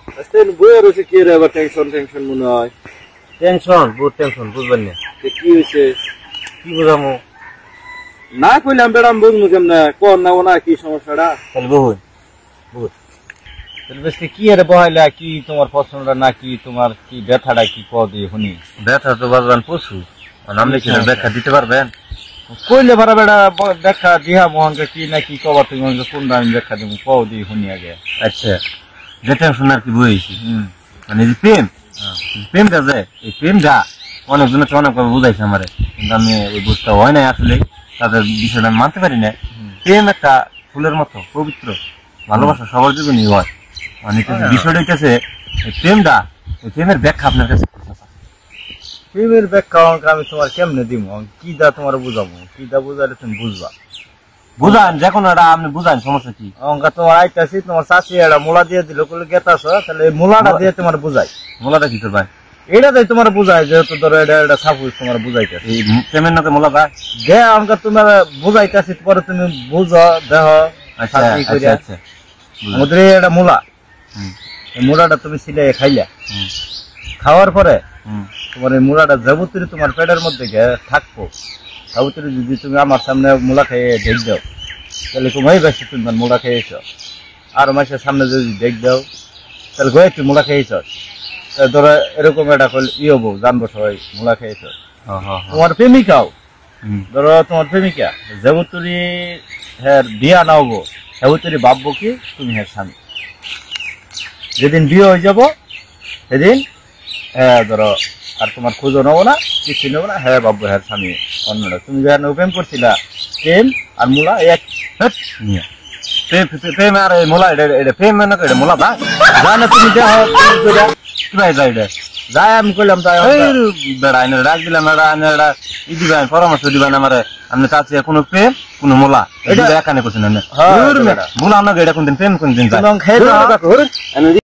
আস্তেন বইয়ের হচ্ছে কি রে, আবার টেনশন টেনশন মনে হয়। টেনশন বহুত টেনশন বুঝবেন না। কি হয়েছে কি বুঝামো না কইলাম বেড়াম বুঝবো কেমনে, কর না না কি সমস্যাটা। তাহলে বহু বহুত তাহলে বেশ কি আরে বহাইলা, কি তোমার পছন্দটা না কি তোমার কি ব্যথাটা কি ক দিয়ে শুনি। ব্যথা তো বাজবান পশু, আপনি কি ব্যাখ্যা দিতে পারবেন? কইলে ভাড়া বেড়া ব্যাখ্যা দিহা মোহনকে কি না কি কবার তুমি কোনটা আমি ব্যাখ্যা দিব ক দিয়ে শুনি আগে। আচ্ছা যে টেনশন আর কি বইছি মানে যে প্রেম, প্রেমটা যে এই প্রেমটা অনেকজনে তো অনেকভাবে বুঝাইছে আমারে, কিন্তু আমি ওই বুঝতে হয় নাই আসলে, তাদের বিষয়টা আমি মানতে পারি না। প্রেম একটা ফুলের মতো পবিত্র, ভালোবাসা সবার জীবনই হয়। মানে বিষয়টা হইতেছে প্রেমটা, ওই প্রেমের ব্যাখ্যা আপনার কাছে। প্রেমের ব্যাখ্যা আমি তোমার কেমনে দিব, কি দা তোমার বুঝাবো, কি দা বুঝালে তুমি বুঝবা। বুঝান যে কোনো একটা আপনি বুঝান, সমস্যা কি? অঙ্কা তোমার আইতাছি, তোমার চাষি একটা মূলা দিয়ে দিল, গেতাছ, তাহলে মূলাটা দিয়ে তোমার বুঝাই। মূলাটা কি করবা? এটাই তোমার বুঝাই, যেহেতু ধরো এটা একটা সাপোজ তোমার বুঝাইতে প্রেমের নাকি মূলা দা দে অঙ্কা তোমার বুঝাইতেছি, পরে তুমি বুঝো দেহ। আচ্ছা আমাদের এটা মূলা, এই মূলাটা তুমি সিলাই খাইলা, খাওয়ার পরে তোমার এই মূলাটা যাবতীয় তোমার পেটের মধ্যে থাকবো, যাবতীয় যদি তুমি আমার সামনে মূলা খেয়ে দেখ দাও, তাহলে তুমি বেশি তুমি মূলা খেয়েছ। আর মাসের সামনে যদি দেখ দাও, তাহলে গয়ে তুই মূলা খেয়েছ, ধরো এরকম একটা ই হবো, জানবো সবাই মূলা খেয়েছ। তোমার প্রেমিকাও ধরো, তোমার প্রেমিকা যাবতীয় হ্যাঁ বিয়া না হবো, যাবতীয় ভাববো কি তুমি হ্যাঁ স্বামী। যেদিন বিয়ে হয়ে যাব সেদিন হ্যাঁ ধরো আর তোমার খোঁজও নেবো না, কিছু নেবো না, হ্যাঁ বাবু হ্যাঁ স্বামী অন্যটা। তুমি যখন প্রেম করছিলা, প্রেম আর মূলা এক নিয়ে প্রেম আর মূলা, এটা প্রেম মানে এটা মূলা ভাই জানো তুমি যাই আমি কইলাম তাই বেড়া এনে ডাক দিলাম, এটা ই দিবেন পরামর্শ দিবেন আমার, আপনি কাছে কোনো প্রেম কোনো মূলা এটা এখানে করছেন মূলা আপনাকে এটা কোনদিন প্রেম কোনদিন